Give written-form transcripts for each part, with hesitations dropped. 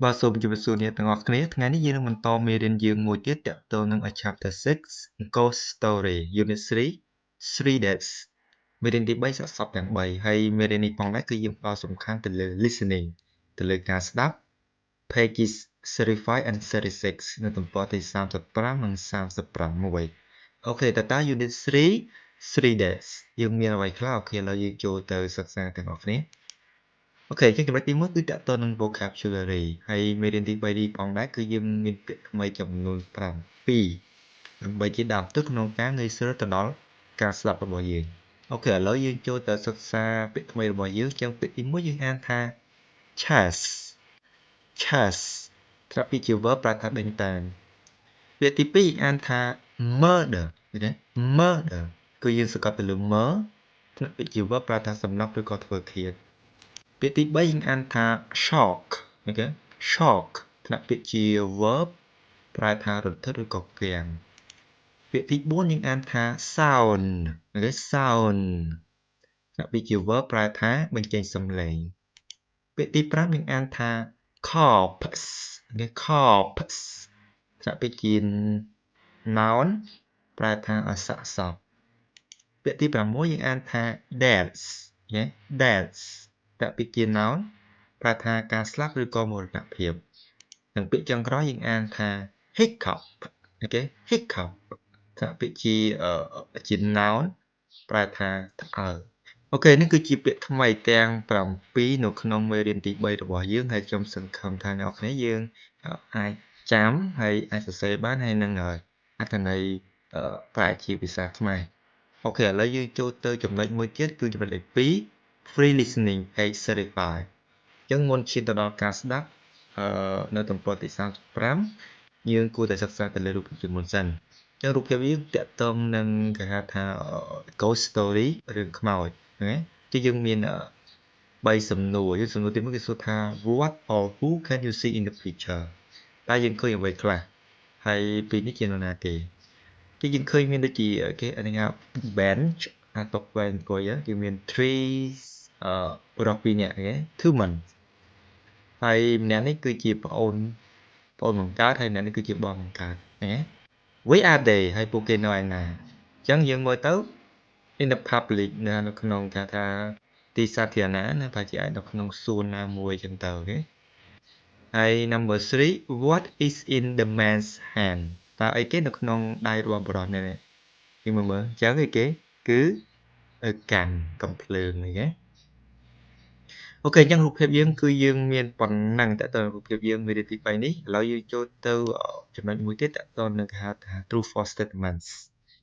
បាទសូមជម្រាបសួរអ្នកទាំងអស់គ្នាថ្ងៃនេះយើងនឹងបន្តមេរៀនយើងមួយទៀតទាក់ទងនឹង Chapter 6 Ghost Story Unit 3 Three Deaths មេរៀនទី3សាកសពទាំង3ហើយមេរៀននេះផងដែរគឺយើងផ្ដោតសំខាន់ទៅលើ listening ទៅលើការស្ដាប់ pages 35 and 36នៅទំព័រទី35និង36អូខេតើតា Unit 3 Three Deaths យើងមានអ្វីខ្លះអូខេឥឡូវយើងចូលទៅសិក្សាទាំងអស់គ្នាអូខេចឹងចំណុចទី1គឺតាក់ទងនឹង vocabulary ហើយមេរៀនទី3នេះផងដែរគឺយើងមានពាក្យថ្មីចំនួន7ដើម្បីជាដើមទុកក្នុងការងាយស្រួលទៅដល់ការស្ដាប់របស់យើងអូខេឥឡូវយើងចូលទៅសិក្សាពាក្យថ្មីរបស់យើងចឹងពាក្យទី1យើងអានថា chase ត្រាប់ពីជា verb ប្រែថាដេញតាមពាក្យទី2យើងអានថា murder ឃើញទេ murder គឺយើងសង្កត់ទៅលើ mer ត្រាប់ពីជា verb ប្រែថាសំណុកឬក៏ធ្វើឃាតពាក្យទី3យើងអានថា shock អូខេ shock ថ្នាក់ពាក្យជា verb ប្រែថារន្ធត់ឬក៏គាំងពាក្យទី4យើងអានថា sound អូខេ sound ថ្នាក់ពាក្យជា verb ប្រែថាបញ្ចេញសំឡេងពាក្យទី5យើងអានថា corpse អូខេ corpse ថ្នាក់ពាក្យជា noun ប្រែថាអស័ក្តិសពពាក្យទី6យើងអានថា deaths អូខេ deaths ដាក់ពាក្យជា noun ប្រែថាការស្លាប់ឬក៏មរណភាពនិងពាក្យចុងក្រោយយើងអានថា hiccup អូខេ hiccup ដាក់ពាក្យជា noun ប្រែថាថ្អើរអូខេនេះគឺជាពាក្យថ្មីទាំង7នៅក្នុងមេរៀនទី3របស់យើងហើយខ្ញុំសង្ឃឹមថាអ្នកនរគ្នាយើងអាចចាំហើយអាចសរសេរបានហើយនឹងអត្ថន័យប្រែជាភាសាខ្មែរអូខេឥឡូវយើងចូលទៅចំណុចមួយទៀតគឺចំណុចទី2 free listening page 35អញ្ចឹងមុនឈានទៅដល់ការស្ដាប់នៅទំព័រទី35យើងគួរតែសិក្សាទៅលើរូបភាពជាមុនសិនអញ្ចឹងរូបភាពយើងតាក់ទងនឹងគេហៅថា ghost story រឿងខ្មោចណាគឺយើងមាន3សំណួរសំណួរទី1គឺសួរថា what or who can you see in the picture តើយើងឃើញអ្វីខ្លះហើយពីរនេះជានរណាគេគឺយើងឃើញមានដូចជាគេហៅថា bench តុវែងអង្គុយគឺមាន three បុរស2នាក់គេ two men ហើយម្នាក់នេះគឺជាប្អូនបង្កើតហើយម្នាក់នេះគឺជាបងបង្កើតណា Where are they ហើយពួកគេនៅឯណាអញ្ចឹងយើងមើលទៅ in the public នៅក្នុងគេថាទីសាធារណៈណាប្រហែលជាអាចនៅក្នុងសួនណាមួយអញ្ចឹងទៅអូខេហើយ number 3 what is in the man's hand តើអីគេនៅក្នុងដៃរបស់បុរសនេះគេមើលអញ្ចឹងអីគេគឺកាន់កំភ្លើងអីគេអូខេអញ្ចឹងរូបភាពយើងគឺយើងមានប៉ុណ្ណឹងតើតើរូបភាពយើងមេរៀនទី3នេះឥឡូវយើងចូលទៅចំណុចមួយទៀតតើតើនឹងគេហៅថា true false statements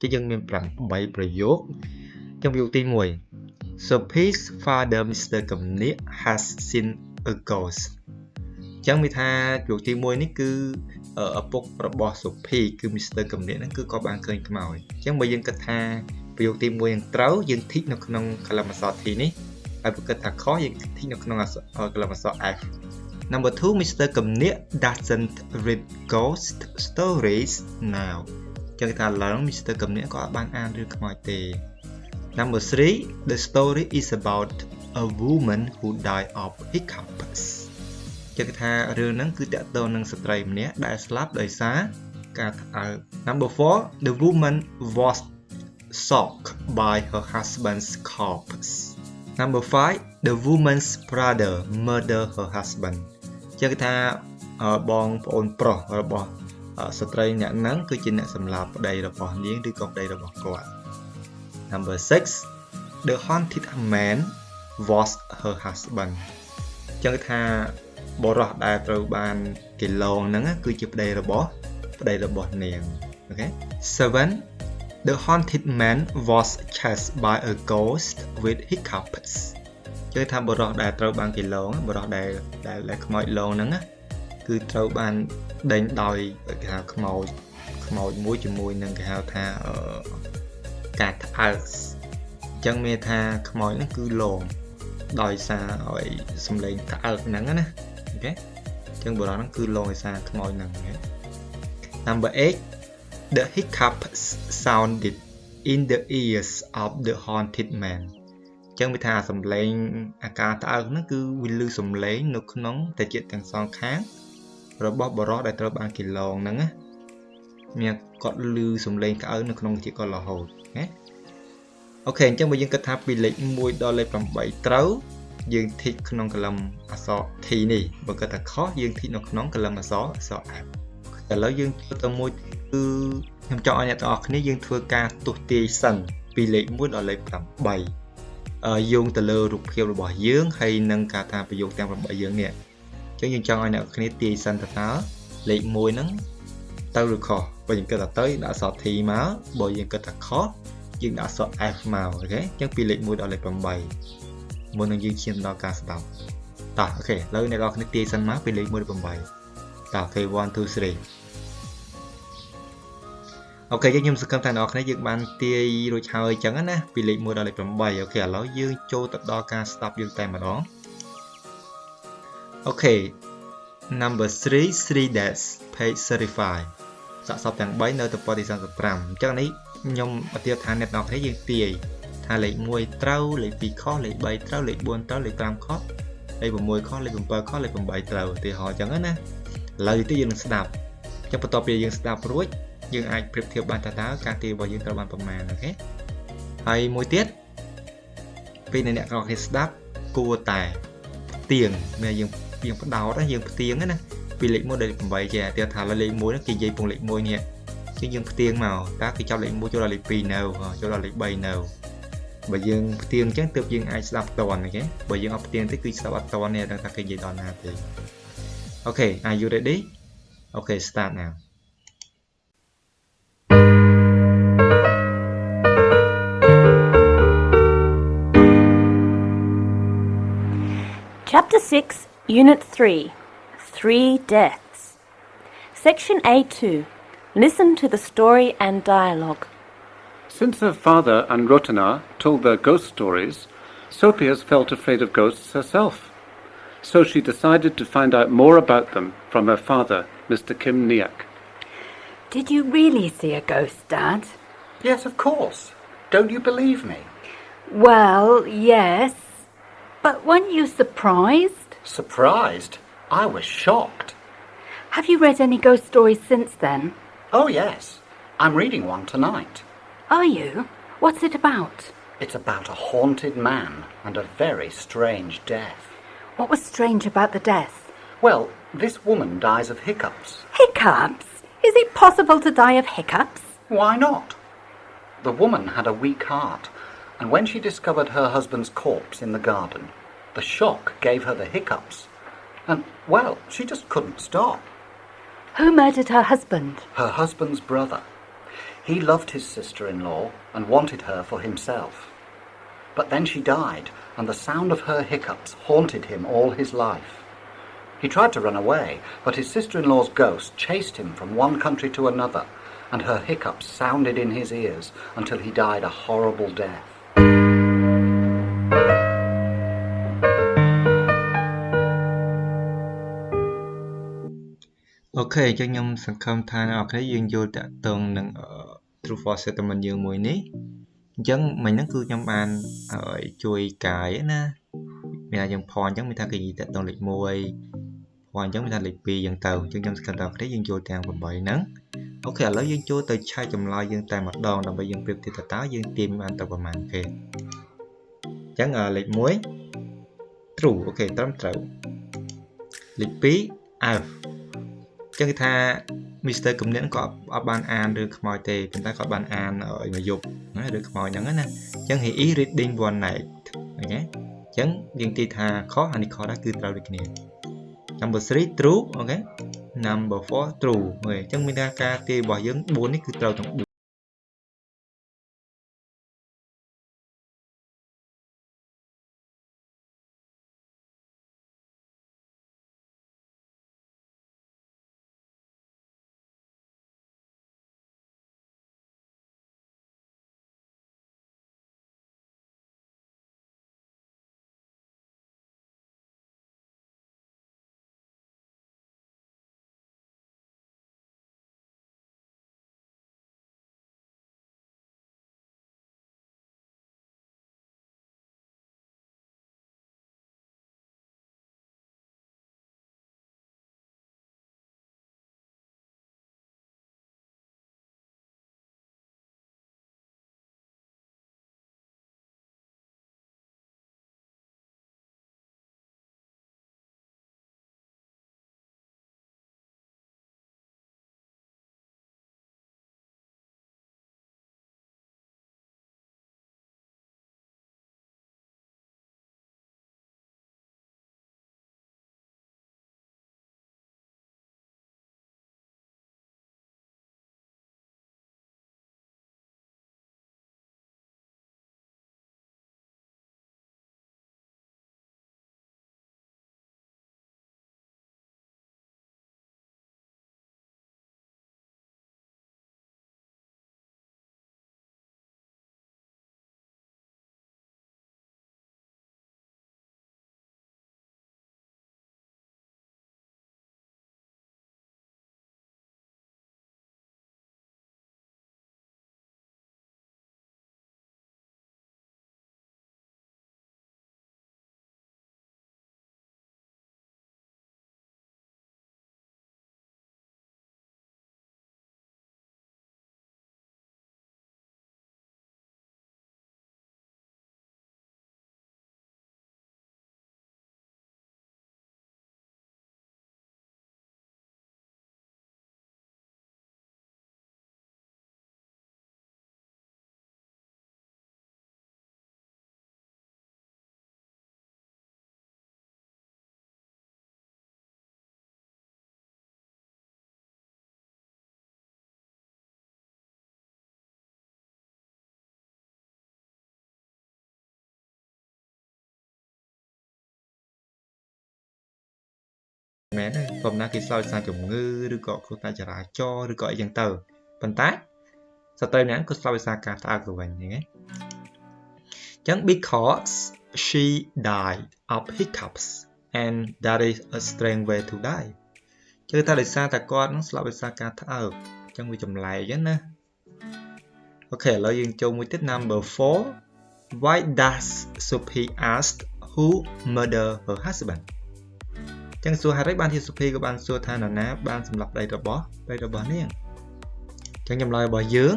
គឺយើងមាន8ប្រយោគចឹងប្រយោគទី1 Sophie's father Mr. Kamnik has seen a ghost ចឹងមានថាប្រយោគទី1នេះគឺឪពុករបស់ Sophie គឺ Mr. Kamnik ហ្នឹងគឺក៏បានឃើញខ្មោចចឹងបើយើងគិតថាប្រយោគទី1នឹងត្រូវយើងធីកនៅក្នុងកលមអក្សរ T នេះហើយបើគិតថាខុសយើងធីកនៅក្នុងកលមអក្សរ F Number 2 Mr. Kamnik doesn't read ghost stories now ចឹងគេថាឡើង Mr. Kamnik ក៏អត់បានអានរឿងខ្មោចទេ Number 3 The story is about a woman who died of hiccups ចឹងគេថារឿងហ្នឹងគឺតាក់ទងនឹងស្ត្រីម្នាក់ដែលស្លាប់ដោយសារការថ្អើរ Number 4 The woman was shocked by her husband's corpse Number 5 The woman's brother murdered her husband ចឹងគេថាបងប្អូនប្រុសរបស់ស្ត្រីអ្នកហ្នឹងគឺជាអ្នកសម្លាប់ប្តីរបស់នាងឬក៏ប្តីរបស់គាត់ Number 6 The haunted man was her husband ចឹងគេថាបុរសដែលត្រូវបានគេលងហ្នឹងគឺជាប្តីរបស់នាងអូខេ 7 The haunted man was chased by a ghost with hiccups ចឹងថាបុរសដែលត្រូវបានគេលងបុរសដែលខ្មោចលងហ្នឹងគឺត្រូវបានដេញដោយគេហៅខ្មោចមួយជាមួយនឹងគេហៅថាការថ្អើរចឹងមានថាខ្មោចហ្នឹងគឺលងដោយសារឲ្យសំឡេងថ្អើរហ្នឹងណាអូខេចឹងបុរសហ្នឹងគឺលងដោយសារខ្មោចហ្នឹង Number 8 The hiccups sounded in the ears of the haunted man ចឹងមានថាសំឡេងអាការថ្អើរហ្នឹងគឺវាឮសំឡេងនៅក្នុងត្រចៀកទាំងសងខាង របស់បរោះដែលត្រូវបានគេឡងហ្នឹងណាមានគាត់លឺសំឡេងក្អៅនៅក្នុងជាគាត់រហូតណាអូខេអញ្ចឹងបើយើងគិតថាពីលេខ1ដល់លេខ8ត្រូវយើងធីកក្នុងកលឹមអក្សរ T នេះបើគិតថាខុសយើងធីកនៅក្នុងកលឹមអក្សរ F ឥឡូវយើងចូលទៅមួយគឺខ្ញុំចង់ឲ្យអ្នកទាំងអស់គ្នាយើងធ្វើការទស្សន៍ទាយសិនពីលេខ1ដល់លេខ8យោងទៅលើរូបភាពរបស់យើងហើយនឹងការថាប្រយោគទាំង8យើងនេះអញ្ចឹងយើងចង់ឲ្យអ្នកគ្នាទាយសិនតើលេខ1ហ្នឹងទៅឬខុសបើយើងគិតថាទៅដាក់អក្សរ T មកបើយើងគិតថាខុសយើងដាក់អក្សរ F មកអូខេអញ្ចឹងពីលេខ1ដល់លេខ8មុននឹងយើងឈានដល់ការស្ដាប់តោះអូខេឥឡូវអ្នកនរគ្នាទាយសិនមកពីលេខ1ដល់8តោះអូខេ1 2 3អូខេខ្ញុំសង្ឃឹមថាអ្នកនរគ្នាយើងបានទាយរួចហើយអញ្ចឹងណាពីលេខ1ដល់លេខ8អូខេឥឡូវយើងចូលទៅដល់ការស្ដាប់យើងតែម្ដងអូខេ number 3 dash page 35សាកសពទាំង3នៅទៅពណ៌ទី35អញ្ចឹងនេះខ្ញុំឧទាហរណ៍ថាអ្នកនរគ្នាយើងទាយថាលេខ1ត្រូវលេខ2ខុសលេខ3ត្រូវលេខ4ត្រូវលេខ5ខុសលេខ6ខុសលេខ7ខុសលេខ8ត្រូវឧទាហរណ៍អញ្ចឹងណាឥឡូវទីយើងនឹងស្ដាប់អញ្ចឹងបន្ទាប់ពីយើងស្ដាប់រួចយើងអាចប្រៀបធៀបបានថាតើការទាយរបស់យើងត្រូវបានប្រមាណអូខេហើយមួយទៀតពេលអ្នកនរគ្នាស្ដាប់គួរតែផ្ទៀងមានយើងផ្ដោតយើងផ្ទៀងណាពីលេខ1ដល់លេខ8ចេះតែថាលេខ1ហ្នឹងគេនិយាយពងលេខ1នេះជាងយើងផ្ទៀងមកតើគេចាប់លេខ1ចូលដល់លេខ2នៅចូលដល់លេខ3នៅបើយើងផ្ទៀងអញ្ចឹងទើបយើងអាចស្ដាប់តន់អូខេបើយើងអត់ផ្ទៀងទេគឺស្ដាប់អត់តន់ទេដឹងថាគេនិយាយដល់ណាទេអូខេ are you ready អូខេ start now Chapter 6, Unit 3, 3 Deaths. Section A2. Listen to the story and dialogue. Since her father and Rotana told their ghost stories, Sophie has felt afraid of ghosts herself. So she decided to find out more about them from her father, Mr. Kim Niak. Did you really see a ghost, Dad? Yes, of course. Don't you believe me? Well, yes. But weren't you surprised? Surprised? I was shocked. Have you read any ghost stories since then? Oh, yes. I'm reading one tonight. Are you? What's it about? It's about a haunted man and a very strange death. What was strange about the death? Well, this woman dies of hiccups. Hiccups? Is it possible to die of hiccups? Why not? The woman had a weak heart, and when she discovered her husband's corpse in the garden, the shock gave her the hiccups. And, well, she just couldn't stop. Who murdered her husband? Her husband's brother. He loved his sister-in-law and wanted her for himself. But then she died, and the sound of her hiccups haunted him all his life. He tried to run away, but his sister-in-law's ghost chased him from one country to another, and her hiccups sounded in his ears until he died a horrible death. Okay, អញ្ចឹងខ្ញុំសង្ឃឹមថាអ្នកនរគ្នាយើងយល់តាក់ទងនឹង True False Statement យើងមួយនេះអញ្ចឹងមិញហ្នឹងគឺខ្ញុំបានជួយកាយណាមានថាយើងផអញ្ចឹងមានថាគេនិយាយតាក់ទងលេខ1ផអញ្ចឹងមានថាលេខ2អញ្ចឹងទៅអញ្ចឹងខ្ញុំសង្ឃឹមថាអ្នកនរគ្នាយើងយល់ទាំង8ហ្នឹងអូខេឥឡូវយើងចូលទៅឆែកចម្លើយយើងតែម្ដងដើម្បីយើងប្រៀបធៀបតើយើងទាញបានទៅប្រមាណគេអញ្ចឹងលេខ1 True អូខេត្រឹមត្រូវលេខ2 Fចឹងគេថា Mr. កំណៀនក៏អត់បានអានរឿងខ្មោចទេប៉ុន្តែគាត់បានអានឲ្យមកយប់ណារឿងខ្មោចហ្នឹងណាអញ្ចឹង he is reading one night អូខេអញ្ចឹងយើងទីថាខុសអានេះខុសដែរគឺត្រូវដូចគ្នា number 3 true អូខេ number 4 true អូខេអញ្ចឹងមានថាការទាយរបស់យើង4នេះគឺត្រូវទាំង4 មែនទេព្រមណាគេសោយសារជំងឺឬក៏គ្រោះថ្នាក់ចរាចរណ៍ឬក៏អីចឹងទៅប៉ុន្តែស្ត្រីម្នាក់ក៏ស្លាប់ដោយសារការត្អើកទៅវិញហ្នឹងណាចឹង because she died of hiccups and that is a strange way to die គឺថាដោយសារតែគាត់នឹងស្លាប់ដោយសារការត្អើកចឹងវាចម្លែកហ្នឹងណាអូខេឥឡូវយើងចូលមួយទៀត number 4 why does Sophie ask who murdered her husband ចឹងសួរហេតុអីបានជា Sophie ក៏បានសួរថានរណាបានសម្លាប់ប្តីរបស់នាងចឹងចម្លើយរបស់យើង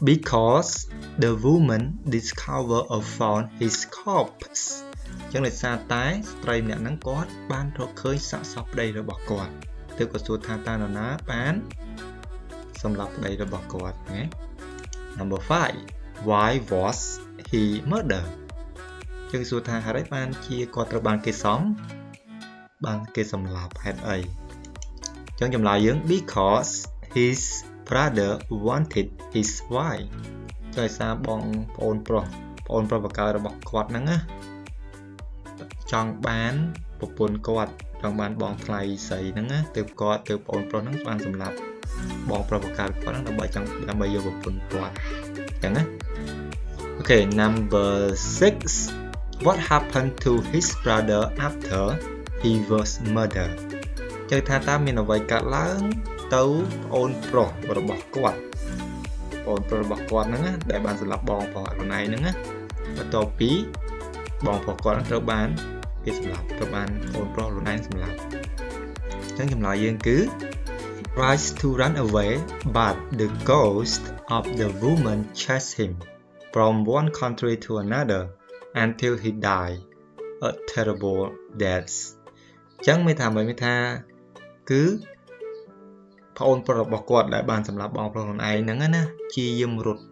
because the woman discovered or found his corpse ចឹងដោយសារតែស្ត្រីម្នាក់ហ្នឹងគាត់បានរកឃើញសាកសពប្តីរបស់គាត់ទើបក៏សួរថាតើនរណាបានសម្លាប់ប្តីរបស់គាត់ណា number 5 why was he murdered ចឹងសួរថាហេតុអីបានជាគាត់ត្រូវបានគេសម្លាប់ហេតុអីចឹងចម្លើយយើង because his brother wanted his wife ដោយសារបងប្អូនប្រុសបកកើតរបស់គាត់ហ្នឹងណាចង់បានប្រពន្ធគាត់ចង់បានបងថ្លៃស្រីហ្នឹងណាទើបប្អូនប្រុសហ្នឹងបានសម្លាប់បងប្រុសបកកើតគាត់ហ្នឹងដើម្បីយកប្រពន្ធគាត់ចឹងណាអូខេ number 6 what happened to his brother after he was murdered ចឹងថាតើមានអ្វីកើតឡើងទៅប្អូនប្រុសរបស់គាត់ហ្នឹងណាដែលបានសម្លាប់បងប្រុសខ្លួនឯងហ្នឹងណាបន្ទាប់ពីបងប្រុសគាត់ត្រូវបានគេសម្លាប់ត្រូវបានប្អូនប្រុសខ្លួនឯងសម្លាប់ចឹងចម្លើយយើងគឺ tries to run away but the ghost of the woman chased him from one country to another until he died a terrible death ចឹងមានថាគឺប្អូនប្រុសរបស់គាត់ដែលបានសម្លាប់បងប្រុសខ្លួនឯងហ្នឹងណាជាយាមរត់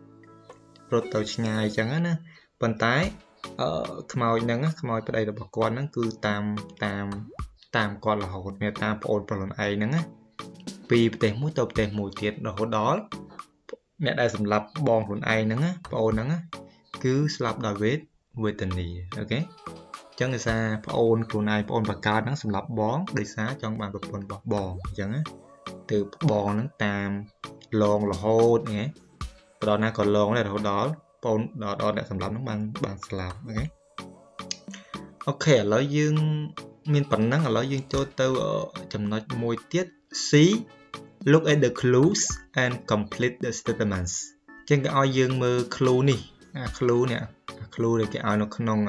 ទៅឆ្ងាយចឹងណាប៉ុន្តែខ្មោចហ្នឹងខ្មោចប្តីរបស់គាត់ហ្នឹងគឺតាមគាត់រហូតមានតាមប្អូនប្រុសខ្លួនឯងហ្នឹងណាពីប្រទេសមួយទៅប្រទេសមួយទៀតរហូតដល់អ្នកដែលសម្លាប់បងខ្លួនឯងហ្នឹងណាប្អូនហ្នឹងគឺស្លាប់ដោយវេទនាអូខេចឹងដោយសារប្អូនខ្លួនឯងប្អូនបកើតហ្នឹងសម្លាប់បងដោយសារចង់បានប្រពន្ធរបស់បងអញ្ចឹងណាទើបបងហ្នឹងតាមឡងរហូតណាបដណាក៏ឡងដែររហូតដល់ប្អូនដល់អ្នកសម្លាប់ហ្នឹងបានស្លាប់អូខេឥឡូវយើងមានប៉ុណ្ណឹងឥឡូវយើងចូលទៅចំណុចមួយទៀត C look at the clues and complete the statements ចឹងគេឲ្យយើងមើល clue នេះclue ដែលគេឲ្យនៅក្នុង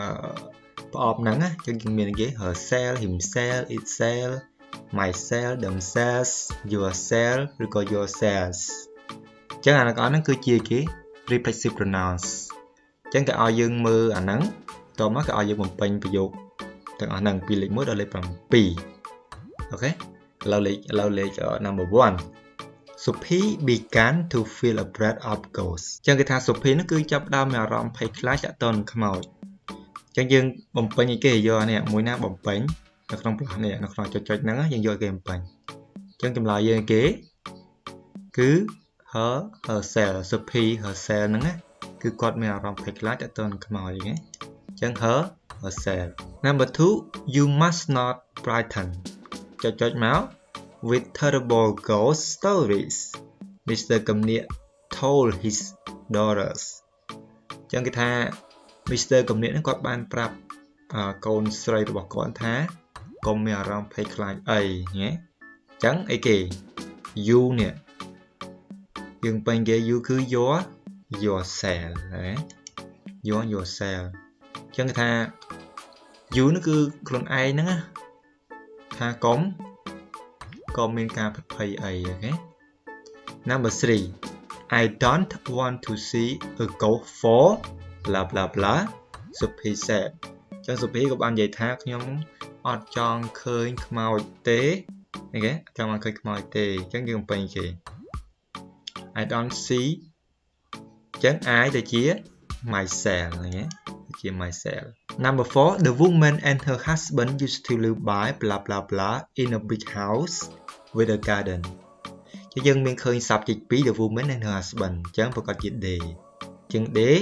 ប្រអប់ហ្នឹងណាចឹងមានគេ herself himself itself myself themselves yourself ឬក៏ yourselves ចឹងអាហ្នឹងគឺជាគេ reflexive pronouns ចឹងគេឲ្យយើងមើលអាហ្នឹងតោះមកគេឲ្យយើងបំពេញប្រយោគទាំងអស់ហ្នឹងពីលេខ1ដល់លេខ7អូខេឥឡូវលេខ number 1 Sophie began to feel afraid of ghosts ចឹងគេថា Sophie ហ្នឹងគឺចាប់ផ្ដើមមានអារម្មណ៍ភ័យខ្លាចទាក់ទងនឹងខ្មោចចឹងយើងបំពេញអីគេយកនេះមួយណាបំពេញនៅក្នុងផ្លាស់នេះនៅក្នុងចុចហ្នឹងយើងយកគេបំពេញចឹងចម្លើយយើងគេគឺ herself Sophie herself ហ្នឹងណាគឺគាត់មានអារម្មណ៍ភ័យខ្លាចទាក់ទងនឹងខ្មោចហ្នឹងចឹង herself number 2 you must not frighten ចុចមក with terrible ghost stories Mr. Kamniak told his daughters ចឹងគេថា Mr. Kamniak ហ្នឹងគាត់បានប្រាប់កូនស្រីរបស់គាត់ថាកុំមានអារម្មណ៍ភ័យខ្លាចអីណាចឹងអីគេ you នេះយើងពេញគេ you គឺ yourself ណា yourself ចឹងគេថា you នេះគឺខ្លួនឯងហ្នឹងណាថាកុំមានការភ័យអីអូខេ number 3 I don't want to see a ghost for blah blah blah Sophie said ចឹង Sophie ក៏បាននិយាយថាខ្ញុំអត់ចង់ឃើញខ្មោចទេអូខេចង់មកឃើញខ្មោចទេចឹងយើងបំពេញគេ I don't see ចឹង I ទៅជា myself ណាជា myself number 4 the woman and her husband used to live by blah blah blah in a big house with a garden យើងមានឃើញ subject 2 the woman and her husband ចឹងប្រកាសជា they ចឹង they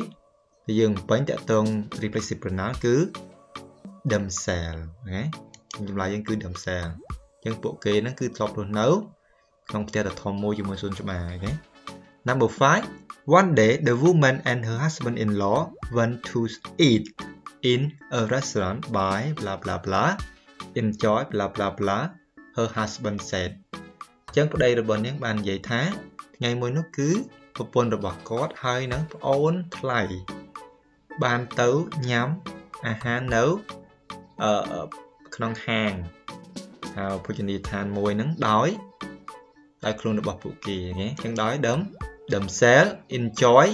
ដែលយើងបំពេញតាក់ទង reflexive pronoun គឺ themselves ណាចម្លើយយើងគឺ themselves ចឹងពួកគេហ្នឹងគឺធ្លាប់រស់នៅក្នុងផ្ទះដ៏ធំមួយជាមួយសួនច្បារ okay? Number 5 One day the woman and her husband-in-law went to eat in a restaurant by blah blah blah enjoy blah blah blah her husband said ចឹងប្តីរបស់នាងបាននិយាយថាថ្ងៃមួយនោះគឺប្រពន្ធរបស់គាត់ហើយនឹងប្អូនថ្លៃបានទៅញ៉ាំអាហារនៅក្នុងហាងភោជនីយដ្ឋានមួយហ្នឹងដោយខ្លួនរបស់ពួកគេអូខេចឹងដោយthemselves enjoy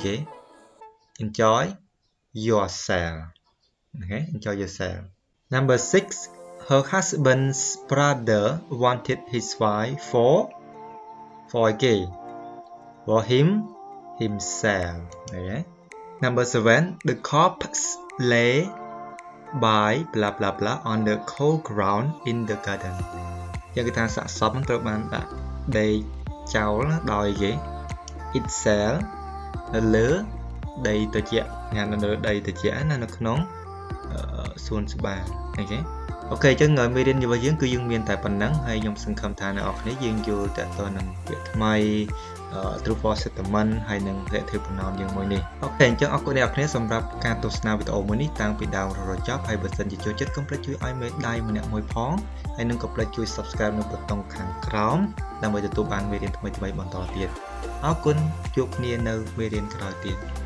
គេ enjoy yourself okay enjoy yourself Number 6 her husband's brother wanted his wife for himself okay Number 7 the corpse lay by blah blah blah on the cold ground in the garden យ៉ាងគេថាសាកសពនឹងត្រូវបានដាក់ដេកចោលដោយគេ itself នៅលើដីត្រជាក់ញ៉ាំនៅលើដីត្រជាក់ណានៅក្នុងសួនច្បារអូខេអូខេចឹងមេរៀនរបស់យើងគឺយើងមានតែប៉ុណ្ណឹងហើយខ្ញុំសង្ឃឹមថាអ្នកនរគ្នាយើងយល់តើតើនឹងពាក្យថ្មីtrue false statement ហើយនឹងប្រតិបត្តិយើងមួយនេះអូខេអញ្ចឹងអរគុណអ្នកនរគ្នាសម្រាប់ការទស្សនាវីដេអូមួយនេះតាំងពីដើមរហូតដល់ចប់ហើយបើសិនជាចូលចិត្តកុំភ្លេចជួយឲ្យមេដៃម្នាក់មួយផងហើយនឹងកុំភ្លេចជួយ subscribe នៅប៊ូតុងខាងក្រោមដើម្បីទទួលបានមេរៀនថ្មីៗបន្តទៀតអរគុណជួបគ្នានៅមេរៀនក្រោយទៀត